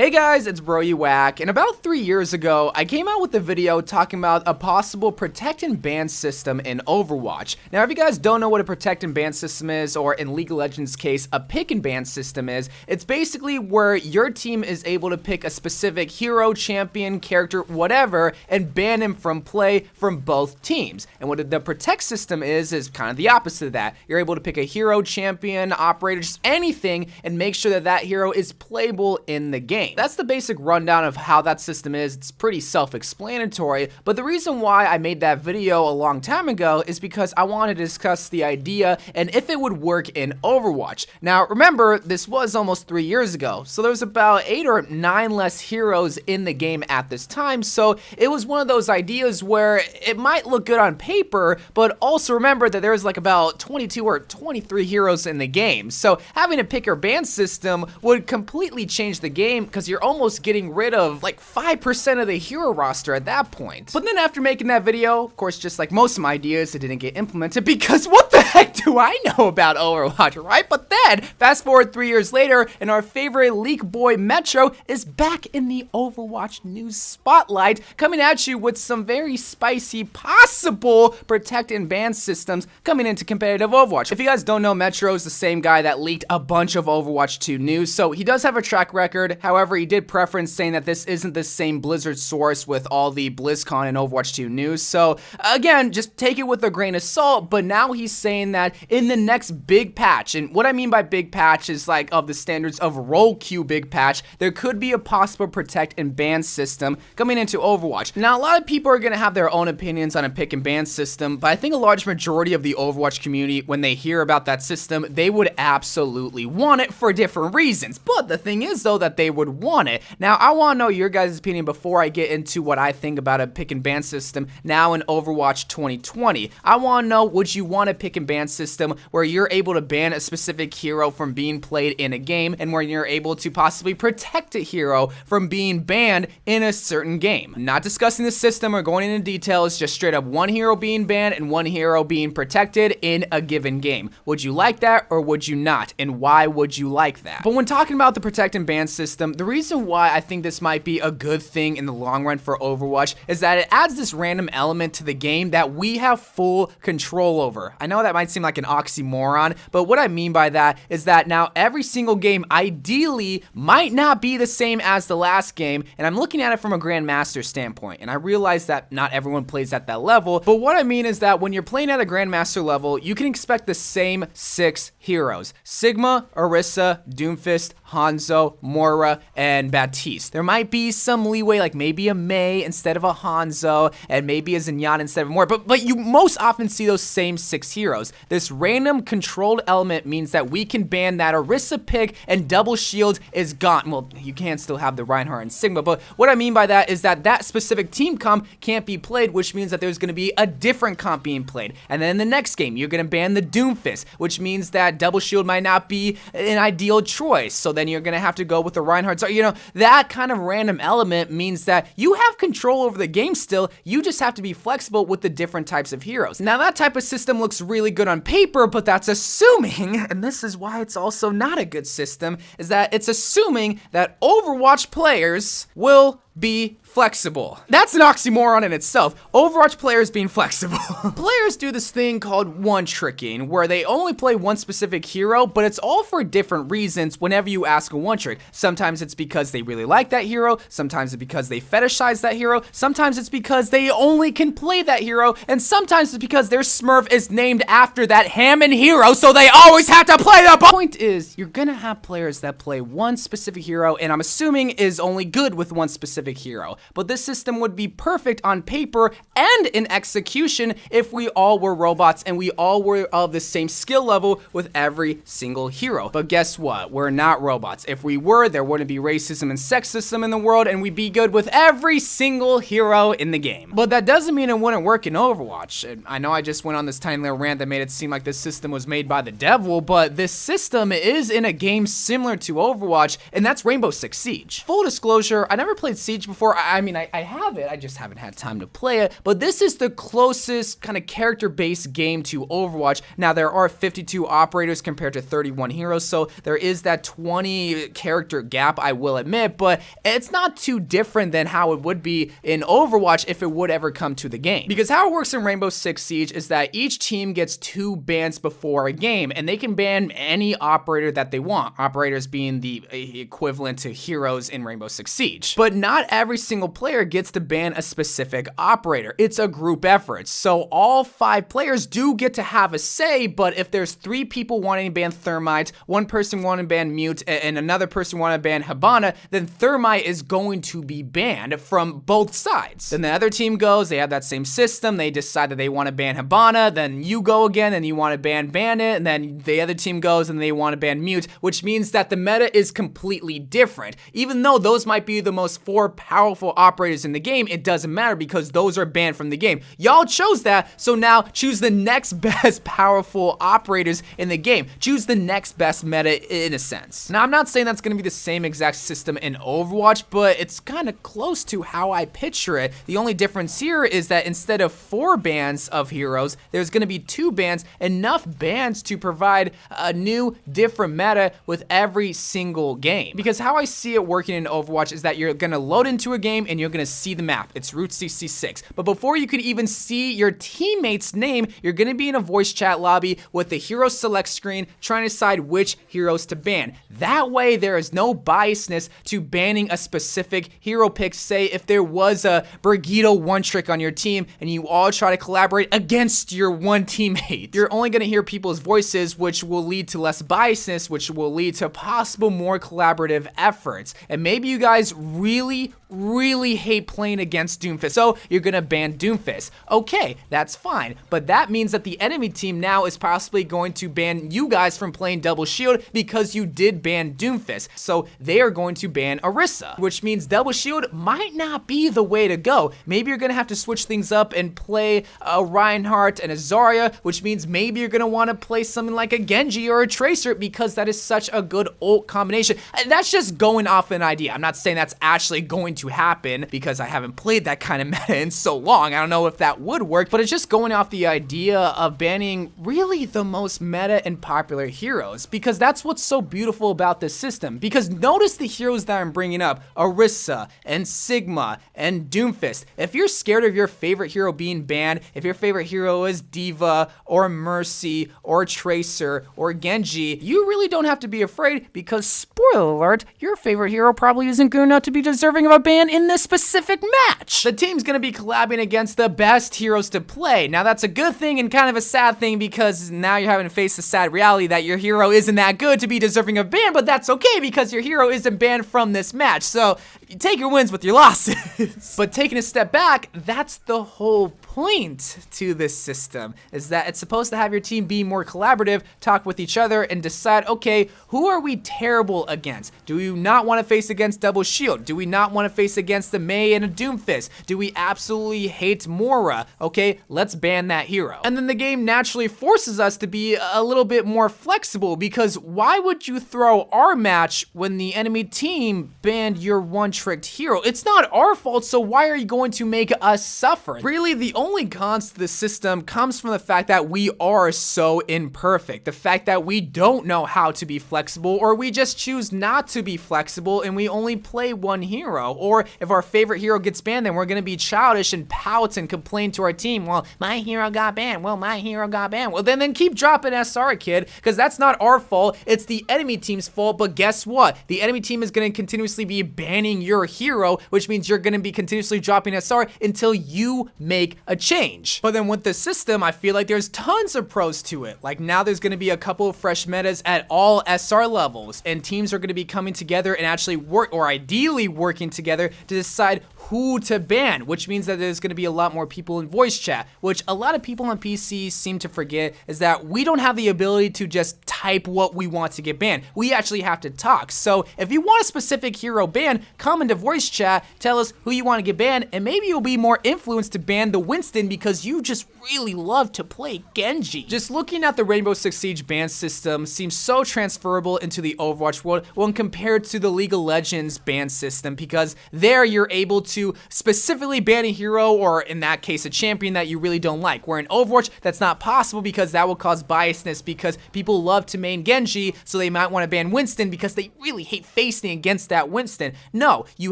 Hey guys, it's Bro You Whack, and about 3 years ago, I came out with a video talking about a possible protect and ban system in Overwatch. Now, if you guys don't know what a protect and ban system is, or in League of Legends case, a pick and ban system is, it's basically where your team is able to pick a specific hero, champion, character, whatever, and ban him from play from both teams. And what the protect system is kind of the opposite of that. You're able to pick a hero, champion, operator, just anything, and make sure that that hero is playable in the game. That's the basic rundown of how that system is. It's pretty self-explanatory, but the reason why I made that video a long time ago is because I wanted to discuss the idea and if it would work in Overwatch. Now, remember, this was almost 3 years ago, so there's about 8 or 9 less heroes in the game at this time, so it was one of those ideas where it might look good on paper, but also remember that there's like about 22 or 23 heroes in the game, so having a pick or ban system would completely change the game because you're almost getting rid of like 5% of the hero roster at that point. But then after making that video, of course, just like most of my ideas, it didn't get implemented because what the heck do I know about Overwatch, right? But then, fast forward 3 years later, and our favorite leak boy Metro is back in the Overwatch news spotlight, coming at you with some very spicy possible protect and ban systems coming into competitive Overwatch. If you guys don't know, Metro is the same guy that leaked a bunch of Overwatch 2 news, so he does have a track record. However, he did preference saying that this isn't the same Blizzard source with all the BlizzCon and Overwatch 2 news. So again, just take it with a grain of salt, but now he's saying that in the next big patch, and what I mean by big patch is like of the standards of role queue big patch, there could be a possible protect and ban system coming into Overwatch. Now, a lot of people are going to have their own opinions on a pick and ban system, but I think a large majority of the Overwatch community, when they hear about that system, they would absolutely want it for different reasons. But the thing is though that they would want it. Now, I want to know your guys' opinion before I get into what I think about a pick and ban system now in Overwatch 2020. I want to know, would you want a pick and ban system where you're able to ban a specific hero from being played in a game and where you're able to possibly protect a hero from being banned in a certain game? I'm not discussing the system or going into details, just straight up one hero being banned and one hero being protected in a given game. Would you like that or would you not? And why would you like that? But when talking about the protect and ban system, the reason why I think this might be a good thing in the long run for Overwatch is that it adds this random element to the game that we have full control over. I know that might seem like an oxymoron, but what I mean by that is that now every single game ideally might not be the same as the last game, and I'm looking at it from a Grandmaster standpoint, and I realize that not everyone plays at that level, but what I mean is that when you're playing at a Grandmaster level, you can expect the same 6 heroes: Sigma, Orisa, Doomfist, Hanzo, Moira, and Baptiste. There might be some leeway, like maybe a Mei instead of a Hanzo, and maybe a Zenyatta instead of Moira, but you most often see those same 6 heroes. This random controlled element means that we can ban that Orisa pick and double shield is gone. Well, you can still have the Reinhardt and Sigma, but what I mean by that is that that specific team comp can't be played, which means that there's going to be a different comp being played. And then in the next game, you're going to ban the Doomfist, which means that double shield might not be an ideal choice. So then you're going to have to go with the Reinhardt. So, you know, that kind of random element means that you have control over the game still. You just have to be flexible with the different types of heroes. Now, that type of system looks really good on paper, but that's assuming, and this is why it's also not a good system, is that it's assuming that Overwatch players will be flexible. That's an oxymoron in itself. Overwatch players being flexible. Players do this thing called one-tricking, where they only play one specific hero, but it's all for different reasons whenever you ask a one-trick. Sometimes it's because they really like that hero, sometimes it's because they fetishize that hero, sometimes it's because they only can play that hero, and sometimes it's because their Smurf is named after that Hammond hero, so they always have to play the point is, you're gonna have players that play one specific hero, and I'm assuming is only good with one specific hero. But this system would be perfect on paper and in execution if we all were robots and we all were of the same skill level with every single hero. But guess what? We're not robots. If we were, there wouldn't be racism and sexism in the world, and we'd be good with every single hero in the game. But that doesn't mean it wouldn't work in Overwatch. And I know I just went on this tiny little rant that made it seem like this system was made by the devil, but this system is in a game similar to Overwatch, and that's Rainbow Six Siege. Full disclosure, I never played Siege Siege before. I mean, I have it. I just haven't had time to play it. But this is the closest kind of character-based game to Overwatch. Now, there are 52 operators compared to 31 heroes, so there is that 20 character gap, I will admit, but it's not too different than how it would be in Overwatch if it would ever come to the game. Because how it works in Rainbow Six Siege is that each team gets 2 bans before a game, and they can ban any operator that they want, operators being the equivalent to heroes in Rainbow Six Siege. But not every single player gets to ban a specific operator. It's a group effort, so all 5 players do get to have a say, but if there's 3 people wanting to ban Thermite, 1 person wanting to ban Mute, and another person wanting to ban Hibana, then Thermite is going to be banned from both sides. Then the other team goes, they have that same system, they decide that they want to ban Hibana, then you go again and you want to ban Bandit, and then the other team goes and they want to ban Mute, which means that the meta is completely different. Even though those might be the most 4 powerful operators in the game, it doesn't matter because those are banned from the game. Y'all chose that, so now choose the next best powerful operators in the game. Choose the next best meta in a sense. Now, I'm not saying that's going to be the same exact system in Overwatch, but it's kind of close to how I picture it. The only difference here is that instead of 4 bans of heroes, there's going to be 2 bans, enough bans to provide a new, different meta with every single game. Because how I see it working in Overwatch is that you're going to load into a game and you're going to see the map. It's Route 66. But before you could even see your teammate's name, you're going to be in a voice chat lobby with the hero select screen trying to decide which heroes to ban. That way, there is no biasness to banning a specific hero pick. Say if there was a Brigitte one trick on your team and you all try to collaborate against your one teammate, you're only going to hear people's voices, which will lead to less biasness, which will lead to possible more collaborative efforts. And maybe you guys really hate playing against Doomfist, so you're gonna ban Doomfist. Okay, that's fine, but that means that the enemy team now is possibly going to ban you guys from playing Double Shield because you did ban Doomfist. So they are going to ban Orisa, which means Double Shield might not be the way to go. Maybe you're gonna have to switch things up and play a Reinhardt and a Zarya, which means maybe you're gonna want to play something like a Genji or a Tracer because that is such a good ult combination. And that's just going off an idea. I'm not saying that's actually going to happen because I haven't played that kind of meta in so long. I don't know if that would work, but it's just going off the idea of banning really the most meta and popular heroes, because that's what's so beautiful about this system. Because notice the heroes that I'm bringing up, Orisa and Sigma and Doomfist. If you're scared of your favorite hero being banned, if your favorite hero is d.va or Mercy or Tracer or Genji, you really don't have to be afraid because, spoiler alert, your favorite hero probably isn't good enough to be deserving of a ban in this specific match. The team's gonna be collabing against the best heroes to play. Now that's a good thing and kind of a sad thing because now you're having to face the sad reality that your hero isn't that good to be deserving of ban, but that's okay because your hero isn't banned from this match. So you take your wins with your losses. But taking a step back, that's the whole point to this system, is that it's supposed to have your team be more collaborative, talk with each other, and decide, okay, who are we terrible against? Do we not want to face against Double Shield? Do we not want to face against the Mei and a Doomfist? Do we absolutely hate Mora? Okay, let's ban that hero. And then the game naturally forces us to be a little bit more flexible, because why would you throw our match when the enemy team banned your one-tricked hero? It's not our fault, so why are you going to make us suffer? Really, the only cons to the system comes from the fact that we are so imperfect. The fact that we don't know how to be flexible, or we just choose not to be flexible and we only play one hero. Or if our favorite hero gets banned, then we're gonna be childish and pout and complain to our team, well, my hero got banned, well, my hero got banned. Well, then keep dropping SR, kid, because that's not our fault, it's the enemy team's fault. But guess what? The enemy team is gonna continuously be banning your hero, which means you're gonna be continuously dropping SR until you make a change. But then with the system, I feel like there's tons of pros to it. Like now there's gonna be a couple of fresh metas at all SR levels, and teams are gonna be coming together and actually work, or ideally working together, to decide who to ban, which means that there's going to be a lot more people in voice chat, which a lot of people on PC seem to forget is that we don't have the ability to just type what we want to get banned. We actually have to talk. So if you want a specific hero banned, come into voice chat, tell us who you want to get banned, and maybe you'll be more influenced to ban the Winston because you just really love to play Genji. Just looking at the Rainbow Six Siege ban system seems so transferable into the Overwatch world when compared to the League of Legends ban system, because there you're able to specifically ban a hero, or in that case a champion that you really don't like, where in Overwatch that's not possible because that will cause biasness, because people love to main Genji, so they might want to ban Winston because they really hate facing against that Winston. No, you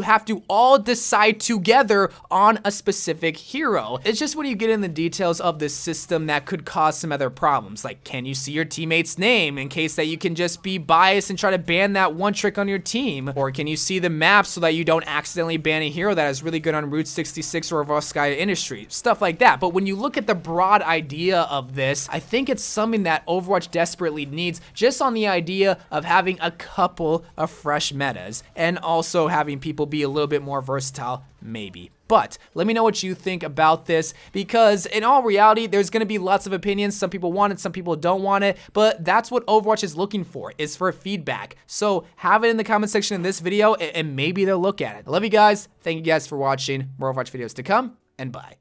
have to all decide together on a specific hero. It's just when you get in the details of this system that could cause some other problems, like can you see your teammate's name in case that you can just be biased and try to ban that one trick on your team, or can you see the map so that you don't accidentally ban a hero that is really good on Route 66 or Volskaya Industry, stuff like that. But when you look at the broad idea of this, I think it's something that Overwatch desperately needs, just on the idea of having a couple of fresh metas and also having people be a little bit more versatile, maybe. But let me know what you think about this, because in all reality, there's going to be lots of opinions. Some people want it, some people don't want it, but that's what Overwatch is looking for, is for feedback. So have it in the comment section in this video, and maybe they'll look at it. I love you guys. Thank you guys for watching. More Overwatch videos to come, and bye.